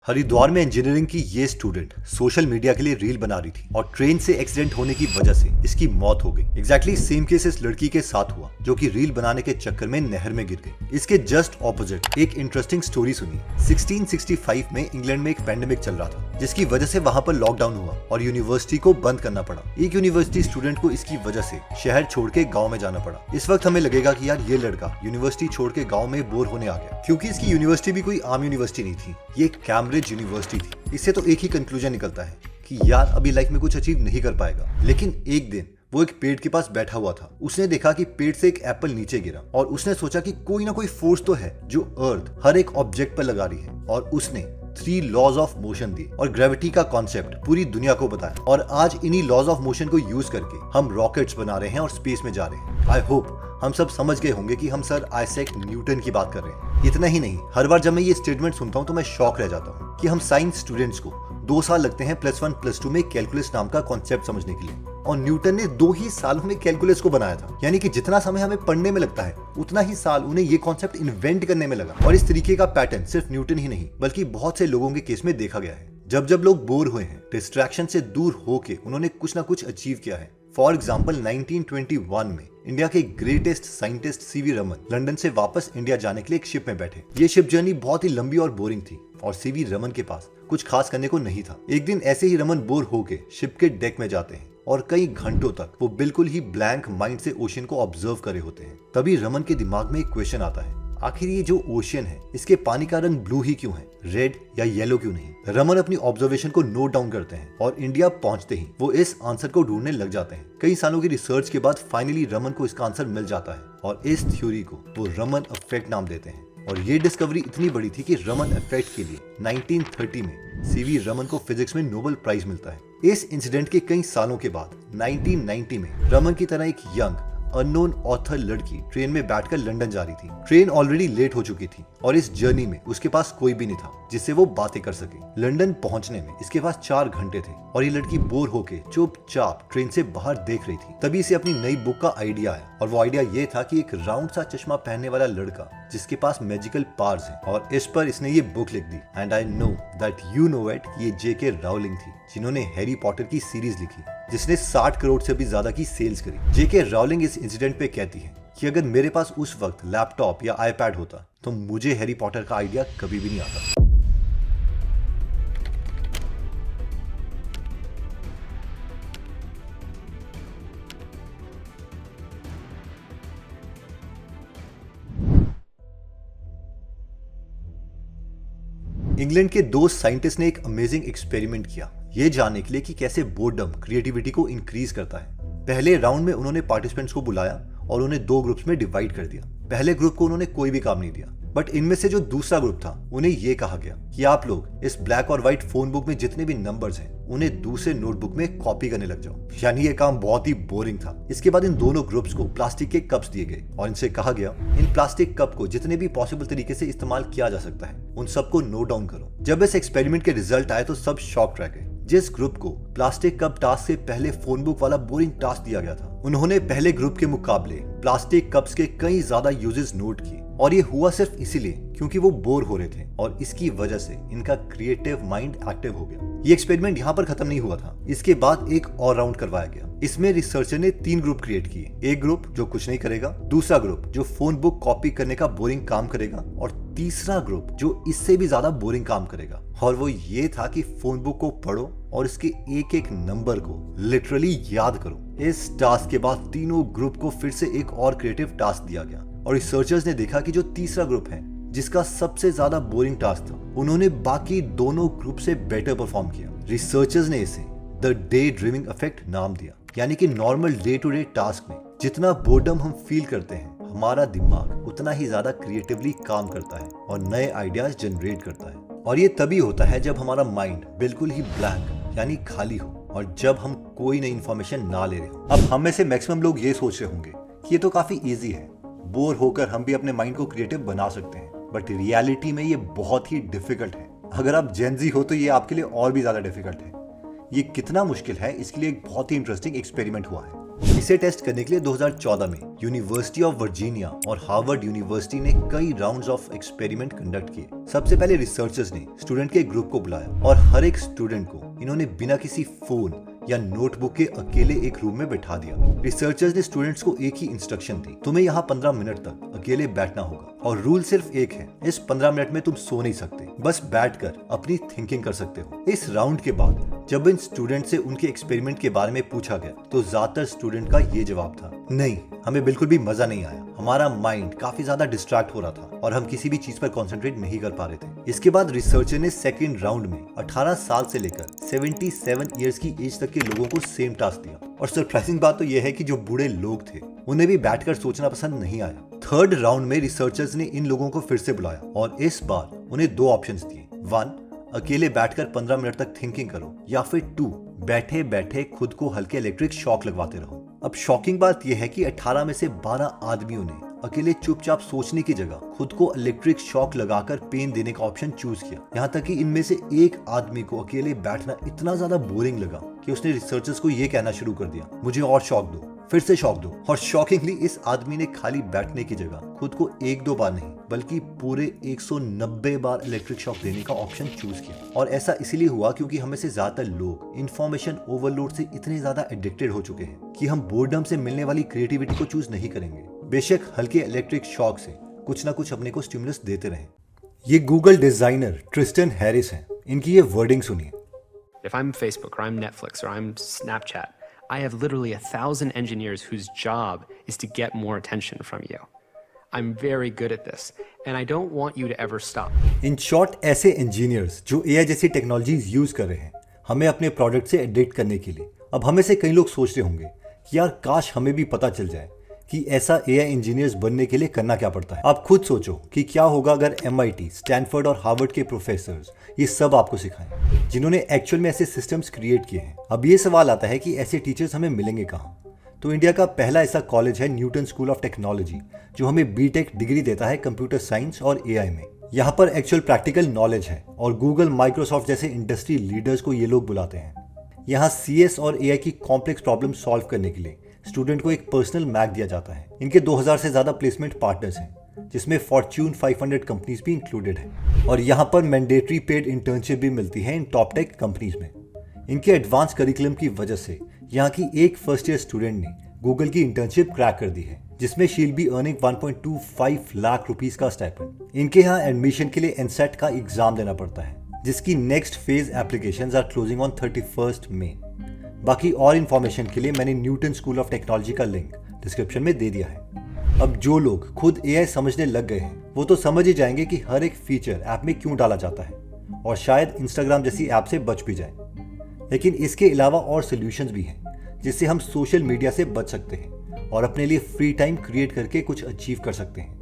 हरिद्वार में इंजीनियरिंग की ये स्टूडेंट सोशल मीडिया के लिए रील बना रही थी और ट्रेन से एक्सीडेंट होने की वजह से इसकी मौत हो गई। एग्जैक्टली सेम केस इस लड़की के साथ हुआ जो कि रील बनाने के चक्कर में नहर में गिर गई। इसके जस्ट ऑपोजिट एक इंटरेस्टिंग स्टोरी सुनी। 1665 में इंग्लैंड में एक पैंडेमिक चल रहा था जिसकी वजह से वहां पर लॉकडाउन हुआ और यूनिवर्सिटी को बंद करना पड़ा। एक यूनिवर्सिटी स्टूडेंट को इसकी वजह से शहर छोड़ के गाँव में जाना पड़ा। इस वक्त हमें लगेगा कि यार ये लड़का यूनिवर्सिटी छोड़ के गाँव में बोर होने आ गया, क्योंकि इसकी यूनिवर्सिटी भी कोई आम यूनिवर्सिटी नहीं थी, ये कैम्ब्रिज यूनिवर्सिटी थी। इससे तो एक ही कंक्लूजन निकलता है कि यार अभी लाइफ में कुछ अचीव नहीं कर पाएगा। लेकिन एक दिन वो एक पेड़ के पास बैठा हुआ था। उसने देखा कि पेड़ से एक एप्पल नीचे गिरा और उसने सोचा कि कोई ना कोई फोर्स तो है जो अर्थ हर एक ऑब्जेक्ट पर लगा रही है, और उसने 3 लॉज ऑफ मोशन दिए और ग्रेविटी का कॉन्सेप्ट पूरी दुनिया को बताया। और आज इन्हीं लॉज ऑफ मोशन को यूज करके हम रॉकेट्स बना रहे हैं और स्पेस में जा रहे हैं। आई होप हम सब समझ गए होंगे कि हम सर आइजैक न्यूटन की बात कर रहे हैं। इतना ही नहीं, हर बार जब मैं ये स्टेटमेंट सुनता हूँ तो मैं शॉक रह जाता हूँ कि हम साइंस स्टूडेंट्स को 2 साल लगते हैं +1 +2 में कैलकुलस नाम का कॉन्सेप्ट समझने के लिए, और न्यूटन ने 2 ही सालों में कैलकुलस को बनाया था। यानी कि जितना समय हमें पढ़ने में लगता है उतना ही साल उन्हें ये कॉन्सेप्ट इन्वेंट करने में लगा। और इस तरीके का पैटर्न सिर्फ न्यूटन ही नहीं बल्कि बहुत से लोगों के केस में देखा गया है। जब जब लोग बोर हुए हैं, डिस्ट्रैक्शन से दूर होके उन्होंने कुछ ना कुछ अचीव किया है। फॉर एग्जाम्पल 1921 में इंडिया के greatest scientist CV Raman London से वापस इंडिया जाने के लिए एक शिप में बैठे। ये शिप जर्नी बहुत ही लंबी और बोरिंग थी और सीवी रमन के पास कुछ खास करने को नहीं था। एक दिन ऐसे ही रमन बोर होके शिप के डेक में जाते हैं और कई घंटों तक वो बिल्कुल ही ब्लैंक माइंड से ओशन को ऑब्जर्व करे होते हैं। तभी रमन के दिमाग में एक क्वेश्चन आता है, आखिर ये जो ओशन है इसके पानी का रंग ब्लू ही क्यों है, रेड या येलो क्यों नहीं। रमन अपनी ऑब्जर्वेशन को नोट डाउन करते हैं और इंडिया पहुंचते ही वो इस आंसर को ढूंढने लग जाते हैं। कई सालों की रिसर्च के बाद फाइनली रमन को इसका आंसर मिल जाता है और इस थ्योरी को वो रमन इफेक्ट नाम देते हैं। और ये डिस्कवरी इतनी बड़ी थी कि रमन इफेक्ट के लिए 1930 में सीवी रमन को फिजिक्स में नोबेल प्राइज मिलता है। इस इंसिडेंट के कई सालों के बाद 1990 में रमन की तरह एक यंग अननोन ऑथर लड़की ट्रेन में बैठकर लंदन जा रही थी। ट्रेन ऑलरेडी लेट हो चुकी थी और इस जर्नी में उसके पास कोई भी नहीं था जिससे वो बातें कर सके। लंदन पहुंचने में इसके पास 4 घंटे थे और ये लड़की बोर होके चुपचाप ट्रेन से बाहर देख रही थी। तभी इसे अपनी नई बुक का आइडिया आया और वो आइडिया ये था कि एक राउंड सा चश्मा पहनने वाला लड़का जिसके पास मैजिकल पावर्स है, और इस पर इसने ये बुक लिख दी। And I know that you know it, ये जेके राउलिंग थी जिन्होंने हैरी पॉटर की सीरीज लिखी जिसने 60 करोड़ से भी ज्यादा की सेल्स करी। जेके राउलिंग इस इंसिडेंट पे कहती है कि अगर मेरे पास उस वक्त लैपटॉप या आईपैड होता तो मुझे हैरी पॉटर का आइडिया कभी भी नहीं आता। इंग्लैंड के 2 साइंटिस्ट ने एक अमेजिंग एक्सपेरिमेंट किया ये जानने के लिए कि कैसे बोर्डम क्रिएटिविटी को इंक्रीज करता है। पहले राउंड में उन्होंने पार्टिसिपेंट्स को बुलाया और उन्हें 2 ग्रुप्स में डिवाइड कर दिया। पहले ग्रुप को उन्होंने कोई भी काम नहीं दिया, बट इनमें से जो दूसरा ग्रुप था उन्हें ये कहा गया कि आप लोग इस ब्लैक और व्हाइट फोन बुक में जितने भी नंबर्स हैं उन्हें दूसरे नोटबुक में कॉपी करने लग जाओ। यानी ये काम बहुत ही बोरिंग था। इसके बाद इन दोनों ग्रुप्स को प्लास्टिक के कप्स दिए गए और इनसे कहा गया इन प्लास्टिक कप को जितने भी पॉसिबल तरीके से इस्तेमाल किया जा सकता है उन सबको नोट डाउन करो। जब इस एक्सपेरिमेंट के रिजल्ट आए तो सब शॉक रह गए। जिस ग्रुप को प्लास्टिक कप टास्क से पहले फोन बुक वाला बोरिंग टास्क दिया गया था उन्होंने पहले ग्रुप के मुकाबले प्लास्टिक कप्स के कई ज्यादा यूजेस नोट किए, और ये हुआ सिर्फ इसीलिए क्योंकि वो बोर हो रहे थे और इसकी वजह से इनका क्रिएटिव माइंड एक्टिव हो गया। ये एक्सपेरिमेंट यहाँ पर खत्म नहीं हुआ था। इसके बाद एक और राउंड करवाया गया। इसमें रिसर्चर ने 3 ग्रुप क्रिएट किए। एक ग्रुप जो कुछ नहीं करेगा, दूसरा ग्रुप जो फोन बुक कॉपी करने का बोरिंग काम करेगा, और तीसरा ग्रुप जो इससे भी ज्यादा बोरिंग काम करेगा। और वो ये था कि फोन बुक को पढ़ो और इसके एक एक नंबर को लिटरली याद करो। इस टास्क के बाद तीनों ग्रुप को फिर से एक और क्रिएटिव टास्क दिया गया और रिसर्चर्स ने देखा कि जो तीसरा ग्रुप है जिसका सबसे ज्यादा बोरिंग टास्क था उन्होंने बाकी दोनों ग्रुप से बेटर परफॉर्म किया। रिसर्चर्स ने इसे द डे ड्रीमिंग इफेक्ट नाम दिया। यानी कि normal day to day task में जितना बोर्डम हम फील करते हैं हमारा दिमाग उतना ही ज्यादा क्रिएटिवली काम करता है और नए आइडियाज जनरेट करता है। और ये तभी होता है जब हमारा माइंड बिल्कुल ही ब्लैंक यानी खाली हो और जब हम कोई नई इन्फॉर्मेशन ना ले रहे हो। अब हम में से मैक्सिमम लोग ये सोच रहे होंगे कि ये तो काफी इजी है, बोर होकर हम भी अपने माइंड को क्रिएटिव बना सकते हैं, बट रियलिटी में ये बहुत ही डिफिकल्ट है। अगर आप जेनजी हो तो ये आपके लिए और भी ज्यादा डिफिकल्ट है। ये कितना मुश्किल है इसके लिए एक बहुत ही इंटरेस्टिंग एक्सपेरिमेंट हुआ है। इसे टेस्ट करने के लिए 2014 में यूनिवर्सिटी ऑफ वर्जीनिया और हार्वर्ड यूनिवर्सिटी ने कई राउंड्स ऑफ एक्सपेरिमेंट कंडक्ट किए। सबसे पहले रिसर्चर्स ने स्टूडेंट के ग्रुप को बुलाया और हर एक स्टूडेंट को इन्होंने बिना किसी फोन या नोटबुक के अकेले एक रूम में बैठा दिया। रिसर्चर्स ने स्टूडेंट्स को एक ही इंस्ट्रक्शन दी, तुम्हें यहाँ 15 मिनट तक अकेले बैठना होगा और रूल सिर्फ एक है, इस 15 मिनट में तुम सो नहीं सकते, बस बैठकर अपनी थिंकिंग कर सकते हो। इस राउंड के बाद जब इन स्टूडेंट से उनके एक्सपेरिमेंट के बारे में पूछा गया तो ज्यादातर स्टूडेंट का ये जवाब था, नहीं, हमें बिल्कुल भी मजा नहीं आया, हमारा माइंड काफी ज्यादा डिस्ट्रैक्ट हो रहा था और हम किसी भी चीज पर कॉन्सेंट्रेट नहीं कर पा रहे थे। इसके बाद रिसर्चर ने सेकेंड राउंड में 18 साल से लेकर 77 ईयर्स की एज तक के लोगों को सेम टास्क दिया और सरप्राइजिंग बात तो यह है कि जो बूढ़े लोग थे उन्हें भी बैठकर सोचना पसंद नहीं आया। थर्ड राउंड में रिसर्चर्स ने इन लोगों को फिर से बुलाया और इस बार उन्हें 2 ऑप्शंस दिए, 1 अकेले बैठकर 15 मिनट तक थिंकिंग करो या फिर 2 बैठे बैठे खुद को हल्के इलेक्ट्रिक शॉक लगवाते रहो। अब शॉकिंग बात यह है कि 18 में से 12 आदमियों ने अकेले चुपचाप सोचने की जगह खुद को इलेक्ट्रिक शॉक लगाकर पेन देने का ऑप्शन चूज किया। यहाँ तक कि इनमें से एक आदमी को अकेले बैठना इतना ज्यादा बोरिंग लगा कि उसने रिसर्चर्स को यह कहना शुरू कर दिया, मुझे और शॉक दो, फिर से शॉक दो। और शॉकिंगली इस आदमी ने खाली बैठने की जगह खुद को 1-2 बार नहीं बल्कि पूरे 190 बार इलेक्ट्रिक शॉक देने का ऑप्शन चूज किया। और ऐसा इसलिए हुआ क्योंकि हमें से ज्यादातर लोग इंफॉर्मेशन ओवरलोड से इतने ज्यादा एडिक्टेड हो चुके हैं कि हम बोर्डम से मिलने वाली क्रिएटिविटी को चूज नहीं करेंगे, बेशक हल्के इलेक्ट्रिक शॉक से कुछ ना कुछ अपने को स्टिमुलस देते रहें। ये गूगल डिजाइनर ट्रिस्टन हैरिस हैं, इनकी ये वर्डिंग सुनिए। If I'm Facebook or I'm Netflix or I'm Snapchat, I have literally 1,000 engineers whose job is to get more attention from you. I'm very good at this and I don't want you to ever stop. In short, ऐसे engineers जो AI जैसी technologies use कर रहे हैं हमें अपने product से addict करने के लिए। अब हमें से कई लोग सोच रहे होंगे कि यार काश हमें भी पता चल जाए कि ऐसा AI इंजीनियर्स बनने के लिए करना क्या पड़ता है। आप खुद सोचो कि क्या होगा अगर MIT, स्टैनफोर्ड और हार्वर्ड के प्रोफेसर्स ये सब आपको सिखाएं, जिन्होंने एक्चुअल में ऐसे सिस्टम्स क्रिएट किए हैं। अब ये सवाल आता है कि ऐसे टीचर्स हमें मिलेंगे कहाँ? तो इंडिया का पहला ऐसा कॉलेज है न्यूटन स्कूल ऑफ टेक्नोलॉजी, जो हमें बीटेक डिग्री देता है कंप्यूटर साइंस और AI में। यहाँ पर एक्चुअल प्रैक्टिकल नॉलेज है और गूगल, माइक्रोसॉफ्ट जैसे इंडस्ट्री लीडर्स को ये लोग बुलाते हैं। यहाँ CS और AI की कॉम्प्लेक्स प्रॉब्लम सॉल्व करने के लिए स्टूडेंट को एक पर्सनल मैक दिया जाता है। इनके 2000 से ज्यादा प्लेसमेंट पार्टनर्स हैं, जिसमें फॉर्च्यून 500 कंपनीज भी इंक्लूडेड हैं और यहाँ पर मैंडेटरी पेड इंटर्नशिप भी मिलती है इन टॉप टेक कंपनीज में। इनके एडवांस करिकुलम की वजह से यहाँ की एक फर्स्ट ईयर स्टूडेंट ने गूगल की इंटर्नशिप क्रैक कर दी है, जिसमें she will be earning 1.25 lakh rupees का स्टाइपेंड। इनके यहाँ एडमिशन के लिए एनसेट का एग्जाम देना पड़ता है, जिसकी next phase applications are closing on 31 मई। बाकी और इन्फॉर्मेशन के लिए मैंने न्यूटन स्कूल ऑफ टेक्नोलॉजी का लिंक डिस्क्रिप्शन में दे दिया है। अब जो लोग खुद AI समझने लग गए हैं वो तो समझ ही जाएंगे कि हर एक फीचर ऐप में क्यों डाला जाता है और शायद इंस्टाग्राम जैसी ऐप से बच भी जाए। लेकिन इसके अलावा और सोल्यूशंस भी हैं जिससे हम सोशल मीडिया से बच सकते हैं और अपने लिए फ्री टाइम क्रिएट करके कुछ अचीव कर सकते हैं।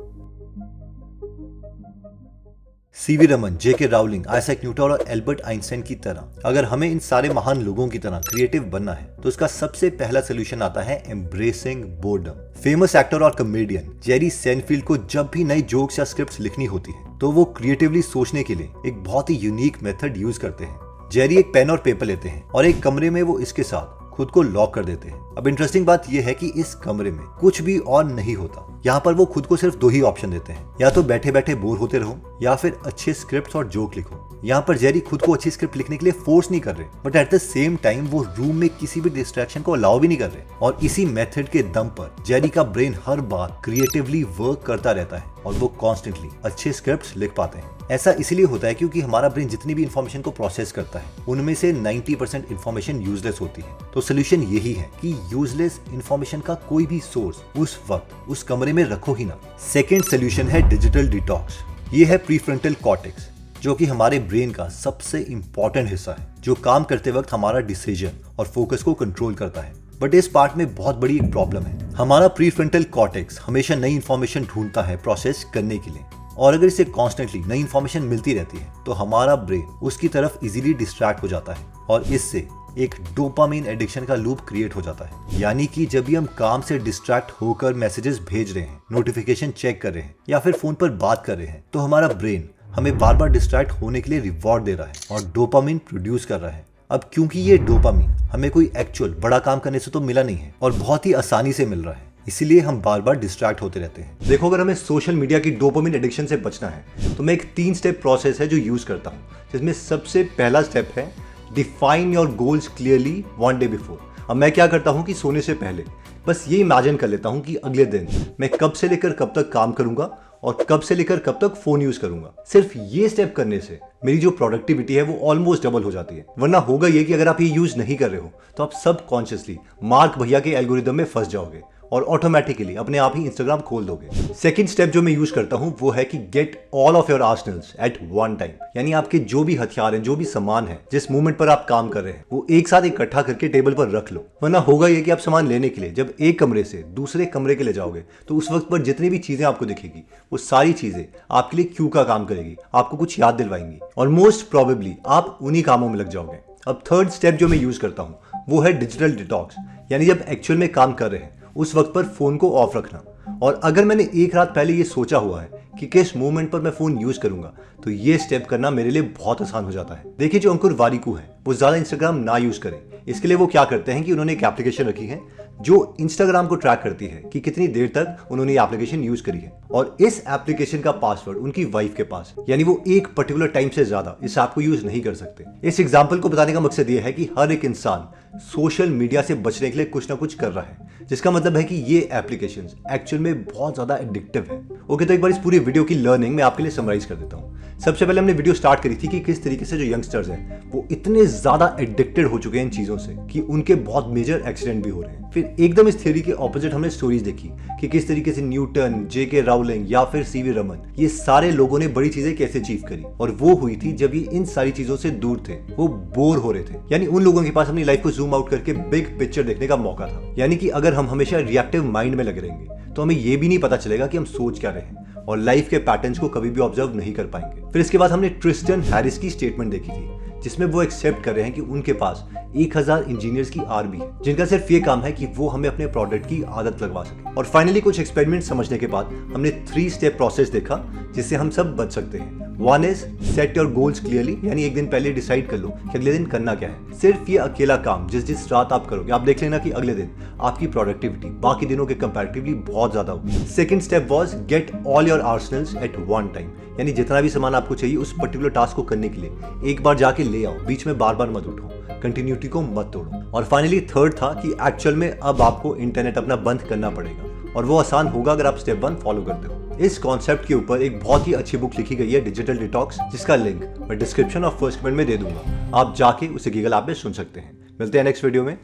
CV Raman, JK Rowling, Isaac Newton और एल्बर्ट आइंस्टाइन की तरह अगर हमें इन सारे महान लोगों की तरह क्रिएटिव बनना है तो इसका सबसे पहला सोल्यूशन आता है एम्ब्रेसिंग बोर्डम। फेमस एक्टर और कॉमेडियन जेरी सेनफील्ड को जब भी नई जोक्स या स्क्रिप्ट्स लिखनी होती है तो वो क्रिएटिवली सोचने के लिए एक बहुत ही यूनिक मेथड यूज करते हैं। जेरी एक पेन और पेपर लेते हैं और एक कमरे में वो इसके साथ खुद को लॉक कर देते हैं। अब इंटरेस्टिंग बात यह है कि इस कमरे में कुछ भी और नहीं होता। यहाँ पर वो खुद को सिर्फ 2 ही ऑप्शन देते हैं, या तो बैठे बैठे बोर होते रहो या फिर अच्छे स्क्रिप्ट्स और जोक लिखो। यहाँ पर जेरी खुद को अच्छी स्क्रिप्ट लिखने के लिए फोर्स नहीं कर रहे, but at the same time वो रूम में किसी भी डिस्ट्रैक्शन को अलाउ भी नहीं कर रहे। और इसी मेथड के दम पर जेरी का ब्रेन हर बार क्रिएटिवली वर्क करता रहता है और वो कॉन्स्टेंटली अच्छे स्क्रिप्ट्स लिख पाते हैं। ऐसा इसलिए होता है क्योंकि हमारा ब्रेन जितनी भी इंफॉर्मेशन को प्रोसेस करता है उनमें से 90% इंफॉर्मेशन यूजलेस होती है। तो सोल्यूशन यही है कि यूजलेस इंफॉर्मेशन का कोई भी सोर्स उस वक्त उस कमरे में रखो ही ना। सेकेंड सोल्यूशन है डिजिटल डिटॉक्स। ये है प्रीफ्रंटल कॉर्टेक्स, जो कि हमारे ब्रेन का सबसे इंपॉर्टेंट हिस्सा है, जो काम करते वक्त हमारा डिसीजन और फोकस को कंट्रोल करता है। बट इस पार्ट में बहुत बड़ी एक प्रॉब्लम है। हमारा प्रीफ्रंटल कॉर्टेक्स हमेशा नई इंफॉर्मेशन ढूंढता है प्रोसेस करने के लिए, और अगर इसे कॉन्स्टेंटली नई इंफॉर्मेशन मिलती रहती है तो हमारा ब्रेन उसकी तरफ इजीली डिस्ट्रैक्ट हो जाता है और इससे एक डोपामिन एडिक्शन का लूप क्रिएट हो जाता है। यानी कि जब भी हम काम से डिस्ट्रैक्ट होकर मैसेजेस भेज रहे हैं, नोटिफिकेशन चेक कर रहे हैं या फिर फोन पर बात कर रहे हैं, तो हमारा ब्रेन हमें बार बार डिस्ट्रैक्ट होने के लिए रिवॉर्ड दे रहा है और डोपामिन प्रोड्यूस कर रहा है अब क्योंकि ये डोपामीन हमें कोई एक्चुअल बड़ा काम करने से तो मिला नहीं है और बहुत ही आसानी से मिल रहा है, इसीलिए हम बार बार डिस्ट्रैक्ट होते रहते हैं। देखो, अगर हमें सोशल मीडिया की डोपामिन एडिक्शन से बचना है तो मैं एक 3 स्टेप प्रोसेस है जो यूज करता हूँ, जिसमें सबसे पहला स्टेप है define your goals clearly 1 day before. अब मैं क्या करता हूँ कि सोने से पहले बस ये इमेजिन कर लेता हूँ कि अगले दिन मैं कब से लेकर कब तक काम करूंगा और कब से लेकर कब तक फोन यूज करूंगा। सिर्फ ये स्टेप करने से मेरी जो प्रोडक्टिविटी है वो ऑलमोस्ट डबल हो जाती है। वरना होगा ये कि अगर आप ये यूज नहीं कर रहे हो तो आप सबकॉन्शियसली मार्क भैया के एल्गोरिदम में फंस जाओगे और ऑटोमेटिकली अपने आप ही इंस्टाग्राम खोल दोगे। सेकंड स्टेप जो मैं यूज करता हूं वो है कि get all of your arsenals at one time, यानी आपके जो भी हथियार हैं, जो भी सामान है, जिस मोमेंट पर आप काम कर रहे हैं, वो एक साथ इकट्ठा करके टेबल पर रख लो। वरना होगा ये कि आप सामान लेने के लिए जब एक कमरे से दूसरे कमरे के लिए जाओगे तो उस वक्त पर जितनी भी चीजें आपको दिखेगी वो सारी चीजें आपके लिए क्यू का काम करेगी, आपको कुछ याद दिलवाएंगी और मोस्ट प्रोबेबली आप उन्हीं कामों में लग जाओगे। अब थर्ड स्टेप जो मैं यूज करता हूं वो है डिजिटल डिटॉक्स, यानी जब एक्चुअल में काम कर रहे हैं उस वक्त पर फोन को ऑफ रखना। और अगर मैंने एक रात पहले ये सोचा हुआ है कि किस मोमेंट पर मैं फोन यूज करूंगा तो ये स्टेप करना मेरे लिए बहुत आसान हो जाता है। देखिए, जो अंकुर वारिकू है वो ज्यादा इंस्टाग्राम ना यूज करें। इसके लिए वो क्या करते हैं कि उन्होंने एक एप्लीकेशन रखी है जो इंस्टाग्राम को ट्रैक करती है कि कितनी देर तक उन्होंने ये एप्लीकेशन यूज करी है, और इस एप्लीकेशन का पासवर्ड उनकी वाइफ के पास, यानी वो एक पर्टिकुलर टाइम से ज्यादा इस ऐप को यूज नहीं कर सकते। इस एग्जाम्पल को बताने का मकसद ये है कि हर एक इंसान सोशल मीडिया से बचने के लिए कुछ ना कुछ कर रहा है, जिसका मतलब है कि ये एप्लीकेशंस एक्चुअल में बहुत ज्यादा एडिक्टिव है। ओके, तो एक बार इस पूरी वीडियो की लर्निंग मैं आपके लिए समराइज कर देता हूँ। सबसे पहले हमने वीडियो स्टार्ट करी थी कि किस तरीके से जो यंगस्टर्स हैं वो इतने ज्यादा एडिक्टेड हो चुके हैं इन चीजों से कि उनके बहुत मेजर एक्सीडेंट भी हो रहे हैं। फिर एकदम इस थ्योरी के ऑपोजिट हमने स्टोरीज देखी कि किस तरीके से न्यूटन, जेके राउलिंग या फिर सीवी रमन, ये सारे लोगों ने बड़ी चीजें कैसे अचीव करी, और वो हुई थी जब ये इन सारी चीजों से दूर थे, वो बोर हो रहे थे। यानी उन लोगों के पास अपनी लाइफ को जूम आउट करके बिग पिक्चर देखने का मौका था। यानी कि अगर हम हमेशा रिएक्टिव माइंड में लगे रहेंगे तो हमें ये भी नहीं पता चलेगा कि हम सोच क्या रहे हैं और लाइफ के पैटर्न्स को कभी भी ऑब्जर्व नहीं कर पाएंगे। फिर इसके बाद हमने ट्रिस्टन हैरिस की स्टेटमेंट देखी थी जिसमें वो एक्सेप्ट कर रहे हैं कि उनके पास 1000 इंजीनियर्स की आर्मी है जिनका सिर्फ ये काम है कि वो हमें अपने प्रोडक्ट की आदत लगवा सके। और फाइनली कुछ एक्सपेरिमेंट समझने के बाद हमने 3 स्टेप प्रोसेस देखा जिससे हम सब बच सकते हैं। 1 is set your goals clearly, यानी एक दिन पहले डिसाइड कर लो कि अगले दिन करना क्या है। सिर्फ ये अकेला काम जिस रात आप करोगे, आप देख लेना कि अगले दिन आपकी प्रोडक्टिविटी बाकी दिनों के कंपैरेटिवली बहुत ज्यादा होगी। Second step was get all your arsenals at one time, यानी जितना भी सामान आपको चाहिए उस पर्टिकुलर टास्क को करने के लिए एक बार जाके ले आओ, बीच में बार बार मत उठो, कंटिन्यूटी को मत तोड़ो। और फाइनली थर्ड था कि एक्चुअल में अब आपको इंटरनेट अपना बंद करना पड़ेगा, और वो आसान होगा अगर आप स्टेप 1 फॉलो करते हो। इस कॉन्सेप्ट के ऊपर एक बहुत ही अच्छी बुक लिखी गई है, डिजिटल डिटॉक्स, जिसका लिंक मैं डिस्क्रिप्शन और फर्स्ट कमेंट में दे दूंगा। आप जाके उसे गूगल ऐप में सुन सकते हैं। मिलते हैं नेक्स्ट वीडियो में।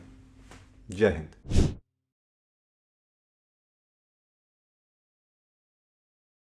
जय हिंद।